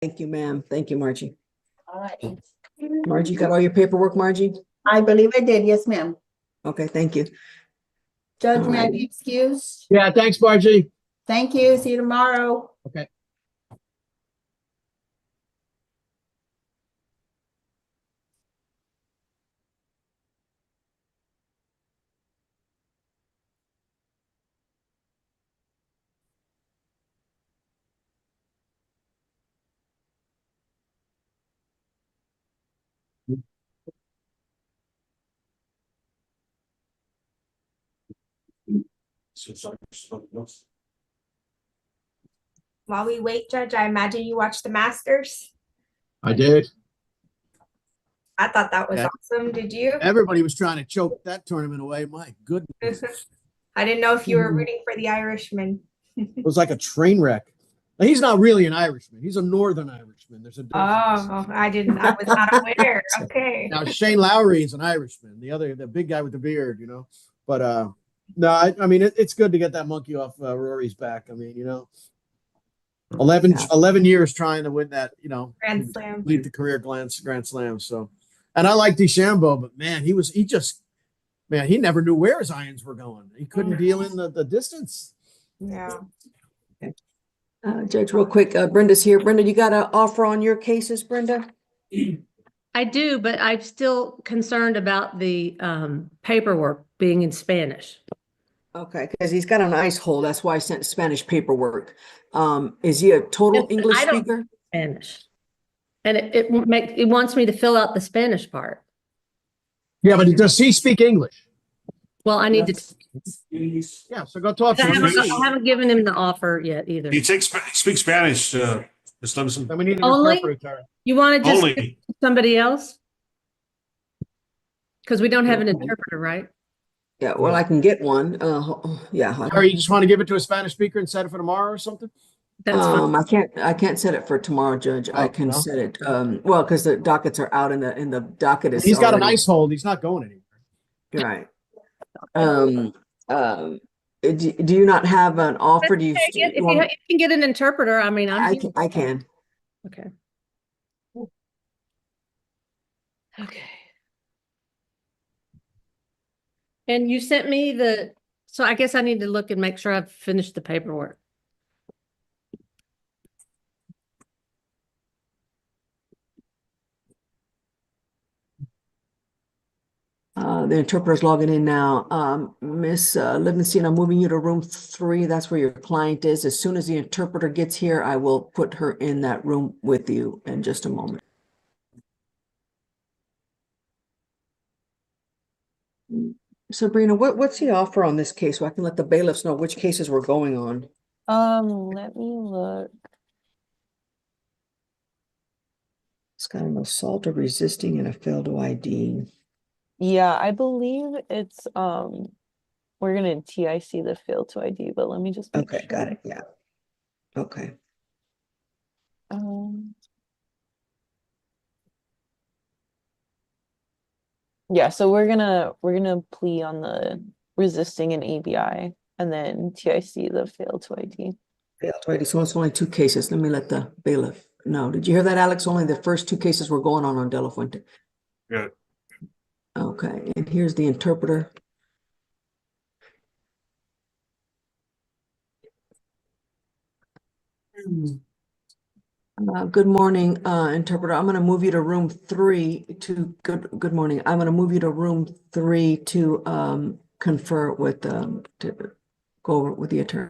Thank you, ma'am. Thank you, Margie. All right. Margie, you got all your paperwork, Margie? I believe I did. Yes, ma'am. Okay, thank you. Judge, All may I right. be excused? Yeah, thanks, Margie. Thank you. See you tomorrow. Okay. While we wait, Judge, I imagine you watched the Masters. I did. I thought that was Yeah. awesome. Did you? Everybody was trying to choke that tournament away. My goodness. I didn't know if you were rooting for the Irishman. It was like a train wreck. Now, he's not really an Irishman. He's a Northern Irishman. There's a difference. Oh, I was not aware. Okay. Now, Shane Lowry is an Irishman. The big guy with the beard, But no, I mean, it's good to get that monkey off Rory's back. I mean, 11 years trying to win that, Grand Slam. lead the career Grand Slam. So, and I like DeChambeau, but man, he never knew where his irons were going. He couldn't deal in the distance. Yeah. Judge, real quick, Brenda's here. Brenda, you got an offer on your cases, Brenda? I do, but I'm still concerned about the paperwork being in Spanish. Okay, because he's got an ice hole. That's why I sent Spanish paperwork. Is he a total English I don't speaker? Spanish. And it wants me to fill out the Spanish part. Yeah, but does he speak English? Well, I need to. Yeah, so go talk to him. I haven't given him the offer yet either. He speaks Spanish, Ms. Levinson. Then we need an Only? interpreter, Tara. You want to just give Only. somebody else? Because we don't have an interpreter, right? Yeah, well, I can get one. Yeah. Or you just want to give it to a Spanish speaker and set it for tomorrow or something? That's fine. I can't set it for tomorrow, Judge. I Oh, can no? set it, well, because the dockets are out and the docket is He's got an already- ice hold. He's not going anywhere. Right. Do you not have an offer? Do you? If you you want- can get an interpreter, I mean, I can. Okay. Okay. And you sent me so I guess I need to look and make sure I've finished the paperwork. The interpreter's logging in now. Miss Livingston, I'm moving you to room 3. That's where your client is. As soon as the interpreter gets here, I will put her in that room with you in just a moment. Sabrina, what's the offer on this case so I can let the bailiffs know which cases we're going on? Let me look. It's got an assault of resisting and a failed to ID. Yeah, I believe it's we're gonna TIC the fail to ID, but let me just make Okay, got it. Yeah. Okay. Yeah, so we're gonna plea on the resisting and ABI and then TIC the fail to ID. Failed to ID. So it's only 2 cases. Let me let the bailiff know. Did you hear that, Alex? Only the first 2 cases we're going on De La Fuente. Good. Okay, and here's the interpreter. Good morning, interpreter. I'm going to move you to room 3 to good morning. I'm going to move you to room 3 to confer with to go over with the attorney.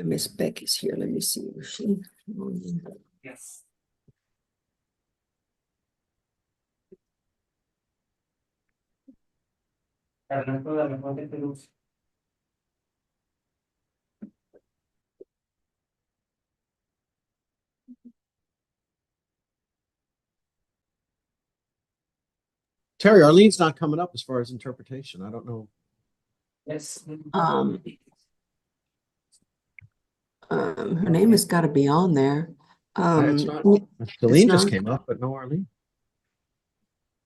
Miss Beck is here. Let me see. Is she? Yes. Terry, Arlene's not coming up as far as interpretation. I don't know. Yes. Her name has got to be on there. It's not. Celine just not? came up, but no Arlene.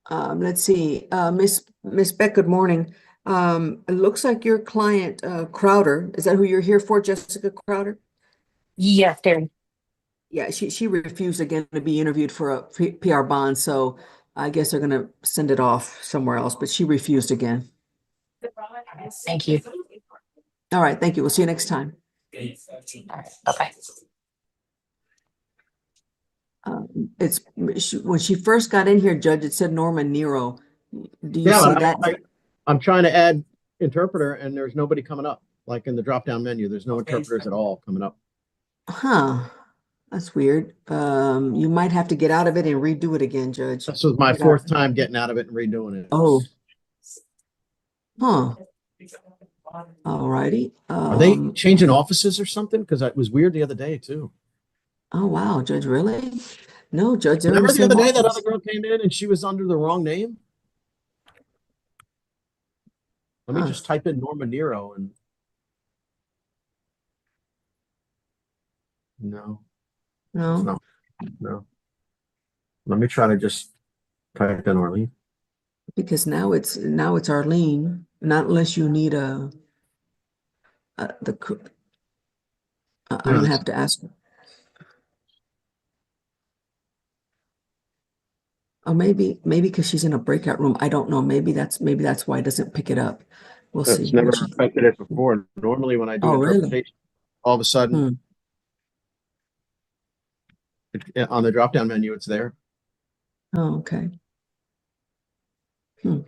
Let's see, Miss Beck, good morning. It looks like your client, Crowder, is that who you're here for, Jessica Crowder? Yes, Terry. Yeah, she refused again to be interviewed for a PR bond, so I guess they're gonna send it off somewhere else, but she refused again. Thank you. All right, thank you. We'll see you next time. All right, bye-bye. When she first got in here, Judge, it said Norma Nero. Do you see that? I'm trying to add interpreter and there's nobody coming up. Like in the drop-down menu, there's no interpreters at all coming up. Huh, that's weird. You might have to get out of it and redo it again, Judge. This was my fourth time getting out of it and redoing it. Oh. Huh. All righty. Are they changing offices or something? Because it was weird the other day too. Oh, wow, Judge, really? No, Judge. they're in Remember the other same day that office. other girl came in and she was under the wrong name? Let me Huh. just type in Norma Nero and no, No, no. Let me try to just type in Arlene. because now it's Arlene, not unless you need I'm gonna have to ask. Oh, maybe because she's in a breakout room. I don't know. Maybe that's why it doesn't pick it up. We'll see. It's never affected it before. Normally when I do Oh, really? interpretation, all of a sudden on the drop-down menu, it's there. Oh, okay. Nope.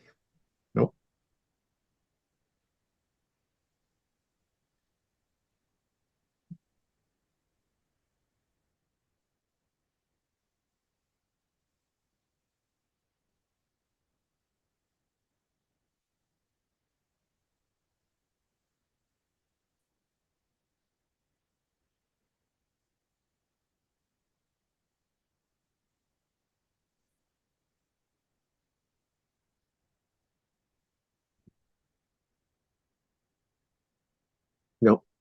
Nope.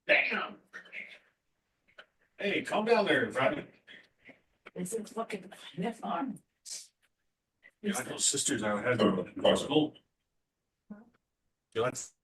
Damn. Hey, calm down there, Friday. This is fucking this on. Yeah, I know sisters I had in school. Yeah, that's-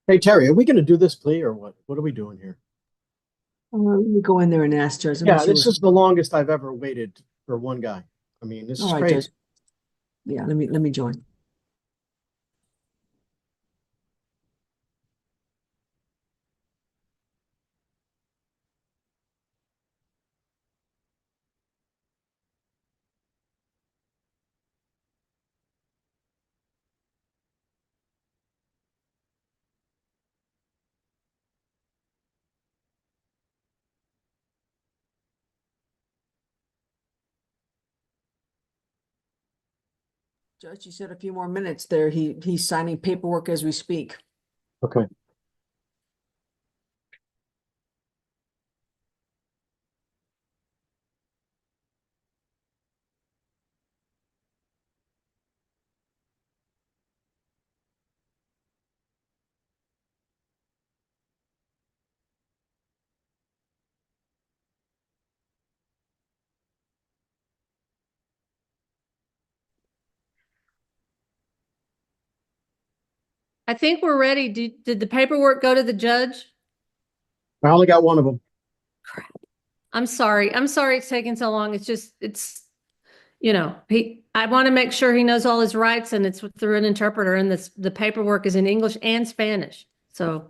Hey, Terry, are we going to do this plea or what? What are we doing here? Let me go in there and ask Judge. Let me Yeah, see this what's- is the longest I've ever waited for one guy. I mean, this is All right, crazy. Judge. Yeah, let me join. Judge, you said a few more minutes there. He's signing paperwork as we speak. Okay. I think we're ready. Did the paperwork go to the judge? I only got one of them. I'm sorry. I'm sorry it's taking so long. I want to make sure he knows all his rights and it's through an interpreter and the paperwork is in English and Spanish. So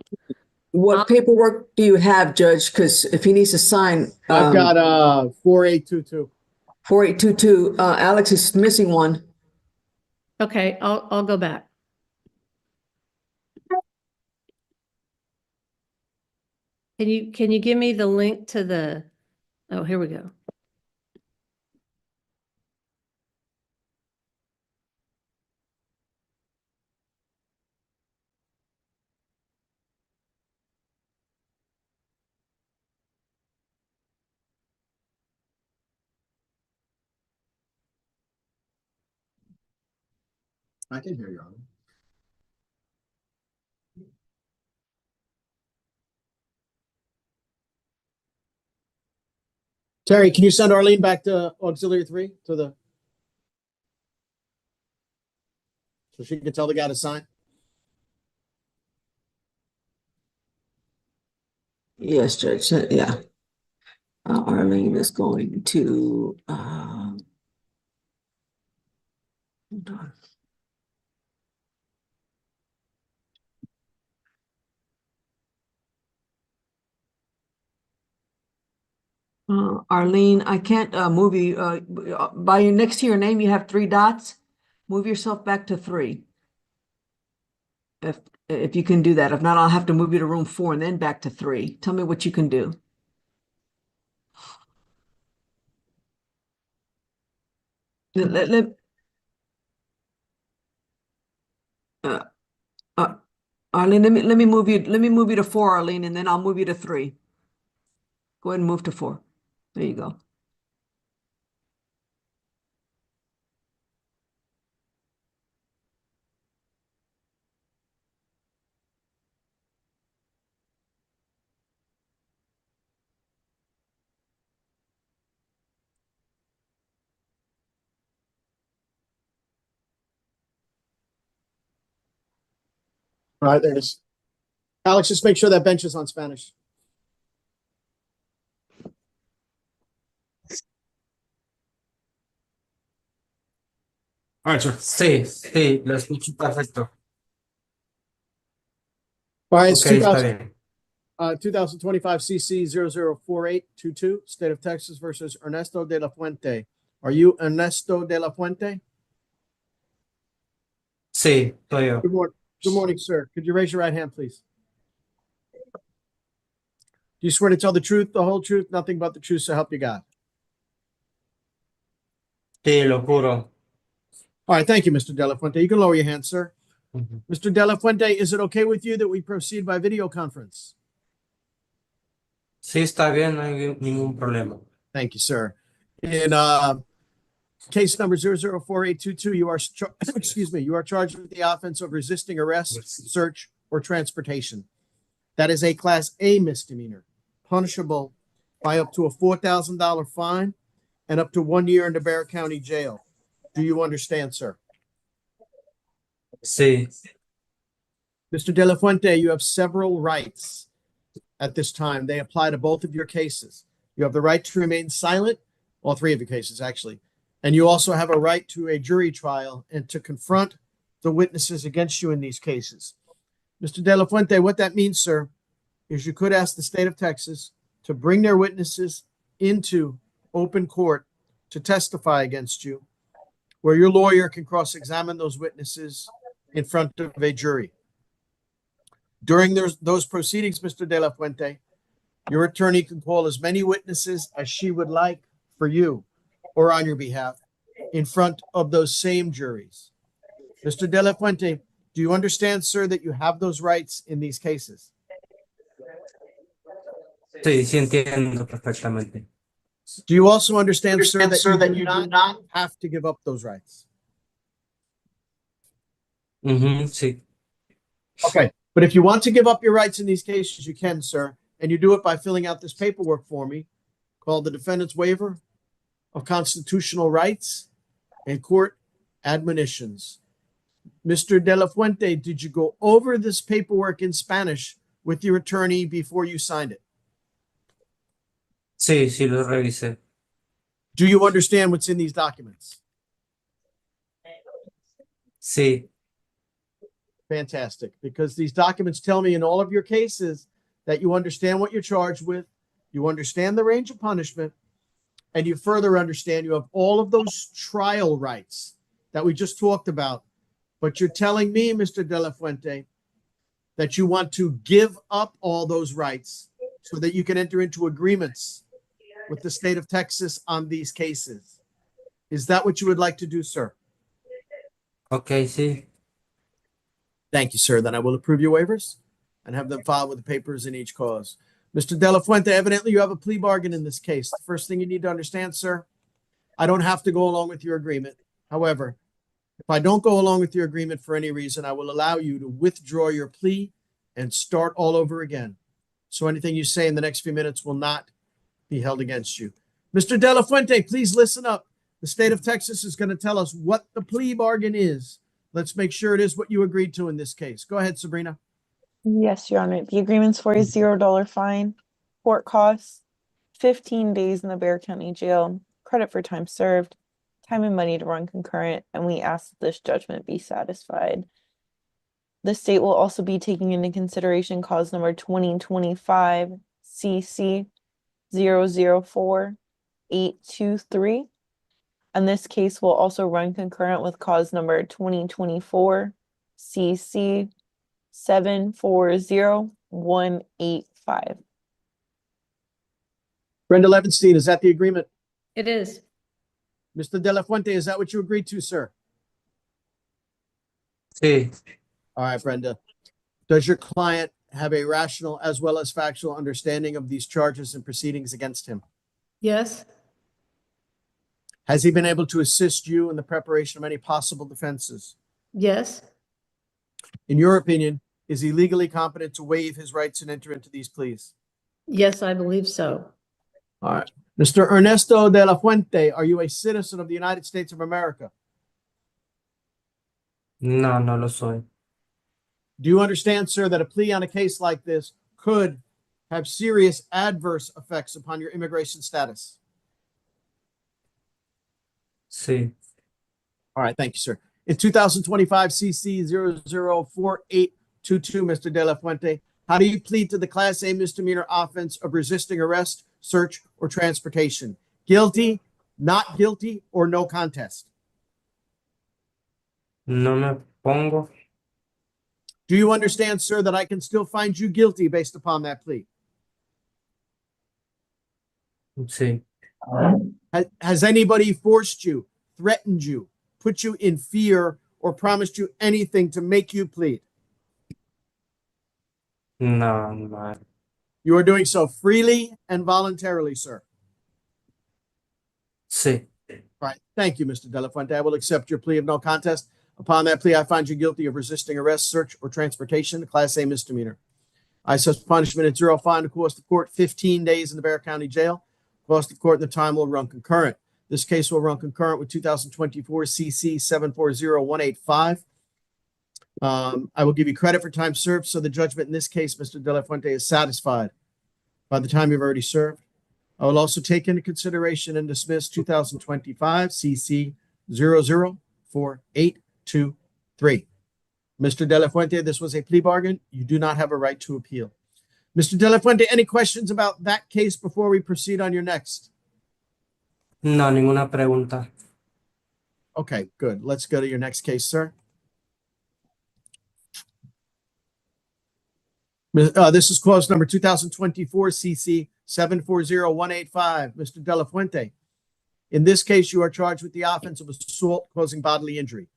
What paperwork do you have, Judge? Because if he needs to sign, I've got 4822. 4822, Alex is missing one. okay, I'll go back. Can you give me the link to oh, here we go. I can hear you on. Terry, can you send Arlene back to auxiliary 3 so she can tell the guy to sign? Yes, Judge. Yeah. Arlene is going to, hold on. Arlene, I can't move you. By next to your name, you have 3 dots. Move yourself back to 3. If you can do that. If not, I'll have to move you to room 4 and then back to 3. Tell me what you can do. Let, uh, uh, Arlene, let me move you to 4, Arlene, and then I'll move you to 3. Go ahead and move to 4. There you go. All right, there it is. Alex, just make sure that bench is on Spanish. All right, sir. Sí, lo escucho perfecto. All right, it's Ok, está bien. 2025 CC 004822, State of Texas versus Ernesto de la Fuente. Are you Ernesto de la Fuente? Sí, soy yo. Good morning, sir. Could you raise your right hand, please? Do you swear to tell the truth, the whole truth, nothing but the truth, so help you God? Sí, lo juro. All right, thank you, Mr. De La Fuente. You can lower your hand, sir. Ujú. Mr. De La Fuente, is it okay with you that we proceed by video conference? Sí, está bien, no hay ningún problema. Thank you, sir. In case number 004822, you are excuse me, you are charged with the offense of resisting arrest, search, or transportation. That is a Class A misdemeanor, punishable by up to a $4,000 fine and up to 1 year in the Bexar County Jail. Do you understand, sir? Sí, Mr. De La Fuente, you have several rights at this time. They apply to both of your cases. You have the right to remain silent, all three of your cases, actually. And you also have a right to a jury trial and to confront the witnesses against you in these cases. Mr. De La Fuente, what that means, sir, is you could ask the state of Texas to bring their witnesses into open court to testify against you, where your lawyer can cross-examine those witnesses in front of a jury. During those proceedings, Mr. De La Fuente, your attorney can call as many witnesses as she would like for you or on your behalf in front of those same juries. Mr. De La Fuente, do you understand, sir, that you have those rights in these cases? sí, sí entiendo perfectamente. Do you also understand, sir, that you do not have to give up those rights? Ujú, sí, Okay, but if you want to give up your rights in these cases, you can, sir, and you do it by filling out this paperwork for me called the Defendant's Waiver of Constitutional Rights and Court Admonitions. Mr. De La Fuente, did you go over this paperwork in Spanish with your attorney before you signed it? sí, sí lo revisé. Do you understand what's in these documents? Sí, Fantastic, because these documents tell me in all of your cases that you understand what you're charged with, you understand the range of punishment, and you further understand you have all of those trial rights that we just talked about. But you're telling me, Mr. De La Fuente, that you want to give up all those rights so that you can enter into agreements with the state of Texas on these cases. Is that what you would like to do, sir? ok, sí. Thank you, sir. Then I will approve your waivers and have them filed with the papers in each cause. Mr. De La Fuente, evidently you have a plea bargain in this case. The first thing you need to understand, sir, I don't have to go along with your agreement. However, if I don't go along with your agreement for any reason, I will allow you to withdraw your plea and start all over again. So anything you say in the next few minutes will not be held against you. Mr. De La Fuente, please listen up. The state of Texas is going to tell us what the plea bargain is. Let's make sure it is what you agreed to in this case. Go ahead, Sabrina. Yes, Your Honor. The agreement's for a $0 fine, court costs, 15 days in the Bexar County Jail, credit for time served, time and money to run concurrent, and we ask that this judgment be satisfied. The state will also be taking into consideration cause number 2025 CC 004823. And this case will also run concurrent with cause number 2024 CC 740185. Brenda Levenstein, is that the agreement? It is. Mr. De La Fuente, is that what you agreed to, sir? Sí, All right, Brenda. Does your client have a rational as well as factual understanding of these charges and proceedings against him? Yes. Has he been able to assist you in the preparation of any possible defenses? Yes. In your opinion, is he legally competent to waive his rights and enter into these pleas? Yes, I believe so. All right. Mr. Ernesto De La Fuente, are you a citizen of the United States of America? no, no lo soy. Do you understand, sir, that a plea on a case like this could have serious adverse effects upon your immigration status? Sí, All right, thank you, sir. In 2025 CC 004822, Mr. De La Fuente, how do you plead to the Class A misdemeanor offense of resisting arrest, search, or transportation? Guilty, not guilty, or no contest? no me pongo. Do you understand, sir, that I can still find you guilty based upon that plea? Sí, Has anybody forced you, threatened you, put you in fear, or promised you anything to make you plead? No, no. You are doing so freely and voluntarily, sir. Sí. All right. Thank you, Mr. De La Fuente. I will accept your plea of no contest. Upon that plea, I find you guilty of resisting arrest, search, or transportation, Class A misdemeanor. I assess punishment at 0 fine, the cost of court 15 days in the Bexar County Jail. Cost of court and the time will run concurrent. This case will run concurrent with 2024 CC 740185. I will give you credit for time served, so the judgment in this case, Mr. De La Fuente, is satisfied by the time you've already served. I will also take into consideration and dismiss 2025 CC 00483. Mr. De La Fuente, this was a plea bargain. You do not have a right to appeal. Mr. De La Fuente, any questions about that case before we proceed on your next? No, ninguna pregunta. Okay, good. Let's go to your next case, sir. This is clause number 2024 CC 740185. Mr. De La Fuente, in this case, you are charged with the offense of assault causing bodily injury.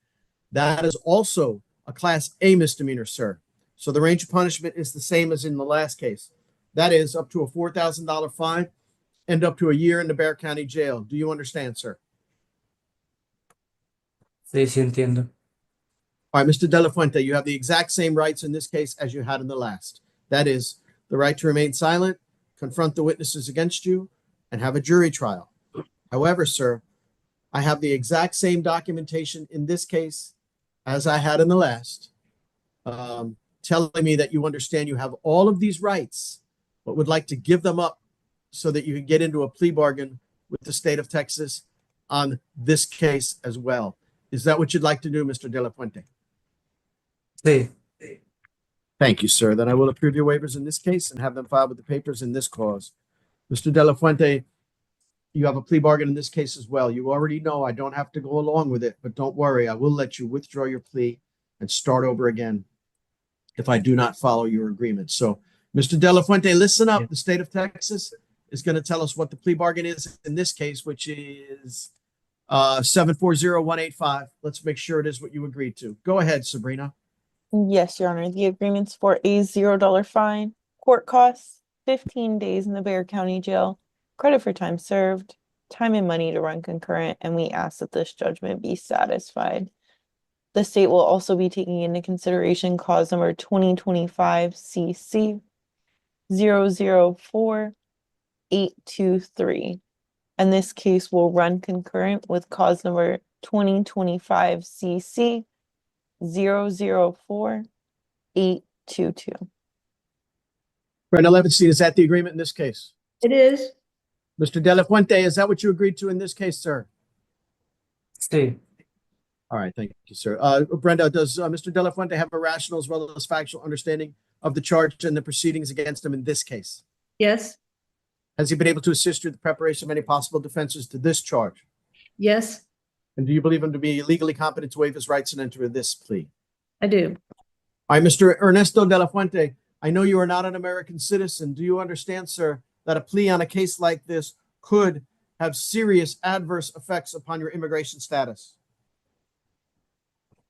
That is also a Class A misdemeanor, sir. So the range of punishment is the same as in the last case. That is up to a $4,000 fine and up to a year in the Bexar County Jail. Do you understand, sir? Sí, sí entiendo. All right, Mr. De La Fuente, you have the exact same rights in this case as you had in the last. That is the right to remain silent, confront the witnesses against you, and have a jury trial. However, sir, I have the exact same documentation in this case as I had in the last, telling me that you understand you have all of these rights, but would like to give them up so that you can get into a plea bargain with the state of Texas on this case as well. Is that what you'd like to do, Mr. De La Fuente? Sí. Thank you, sir. Then I will approve your waivers in this case and have them filed with the papers in this cause. Mr. De La Fuente, you have a plea bargain in this case as well. You already know I don't have to go along with it, but don't worry. I will let you withdraw your plea and start over again if I do not follow your agreement. So, Mr. De La Fuente, listen up. The state of Texas is going to tell us what the plea bargain is in this case, which is 740185. Let's make sure it is what you agreed to. Go ahead, Sabrina. Yes, Your Honor. The agreement's for a $0 fine, court costs, 15 days in the Bexar County Jail, credit for time served, time and money to run concurrent, and we ask that this judgment be satisfied. The state will also be taking into consideration cause number 2025 CC 004823. And this case will run concurrent with cause number 2025 CC 004822. Brenda Levinstein, is that the agreement in this case? It is. Mr. De La Fuente, is that what you agreed to in this case, sir? Sí. All right, thank you, sir. Brenda, does Mr. De La Fuente have a rational as well as factual understanding of the charge and the proceedings against him in this case? Yes. Has he been able to assist you in the preparation of any possible defenses to this charge? Yes, And do you believe him to be legally competent to waive his rights and enter this plea? I do. All right, Mr. Ernesto De La Fuente, I know you are not an American citizen. Do you understand, sir, that a plea on a case like this could have serious adverse effects upon your immigration status?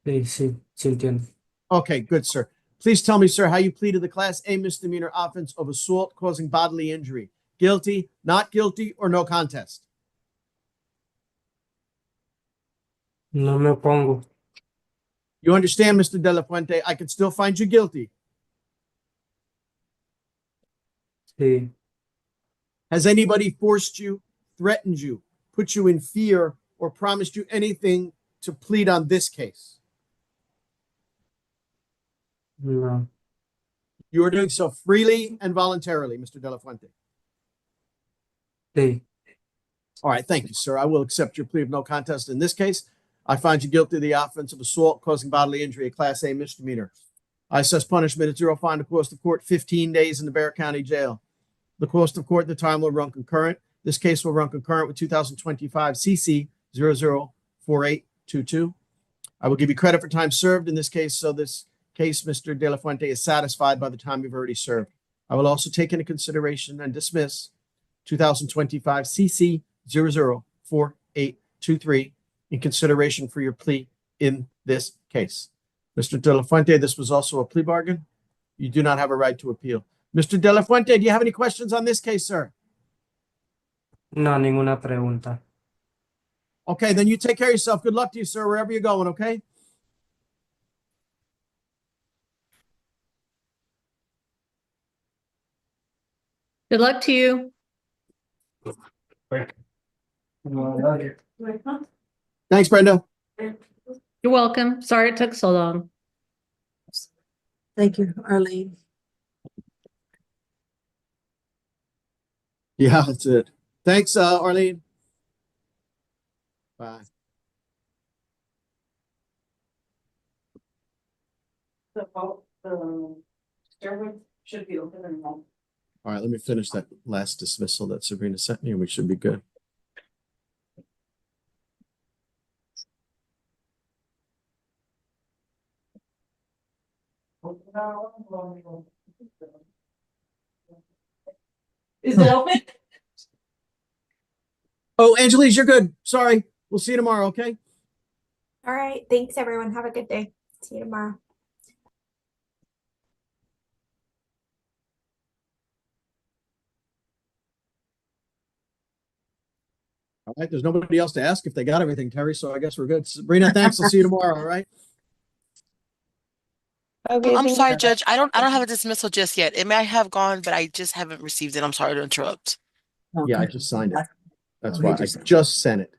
Sí, sí, sí entiendo. Okay, good, sir. Please tell me, sir, how you pleaded the Class A misdemeanor offense of assault causing bodily injury. Guilty, not guilty, or no contest? No me opongo. You understand, Mr. De La Fuente, I can still find you guilty. Sí. Has anybody forced you, threatened you, put you in fear, or promised you anything to plead on this case? No. You are doing so freely and voluntarily, Mr. De La Fuente. Sí. All right, thank you, sir. I will accept your plea of no contest in this case. I find you guilty of the offense of assault causing bodily injury, a Class A misdemeanor. I assess punishment at 0 fine, the cost of court 15 days in the Bexar County Jail. The cost of court and the time will run concurrent. This case will run concurrent with 2025 CC 004822. I will give you credit for time served in this case, so this case, Mr. De La Fuente, is satisfied by the time you've already served. I will also take into consideration and dismiss 2025 CC 004823 in consideration for your plea in this case. Mr. De La Fuente, this was also a plea bargain. You do not have a right to appeal. Mr. De La Fuente, do you have any questions on this case, sir? No, ninguna pregunta. Okay, then you take care of yourself. Good luck to you, sir, wherever you're going, okay? Good luck to you. Thanks, Brenda. You're welcome. Sorry it took so long. Thank you, Arlene. Yeah, that's it. Thanks, Arlene. Bye. Should be open and all. All right, let me finish that last dismissal that Sabrina sent me, and we should be good. Is it open? Oh, Angelise, you're good. Sorry. We'll see you tomorrow, okay? All right. Thanks, everyone. Have a good day. See you tomorrow. All right, there's nobody else to ask if they got everything, Terry, so I guess we're good. Sabrina, thanks. I'll see you tomorrow, all right? Okay, I'm thank sorry, you. Judge. I don't have a dismissal just yet. It may have gone, but I just haven't received it. I'm sorry to interrupt. Yeah, I Okay. just signed it. That's Oh, why he I just- just sent it.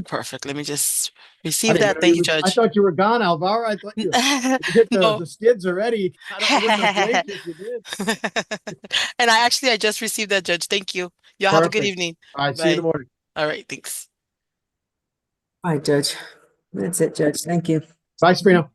Perfect. Let me just I receive didn't that. know Thank you, I Judge. thought you were gone, Alvaro. I thought you hit No. the skids already. I wouldn't have blamed you if you did. And I just received that, Judge. Thank you. Y'all have a good Perfect. evening. All right, see you in the Bye. morning. All right, thanks. All right, Judge. That's it, Judge. Thank you. Bye, Sabrina.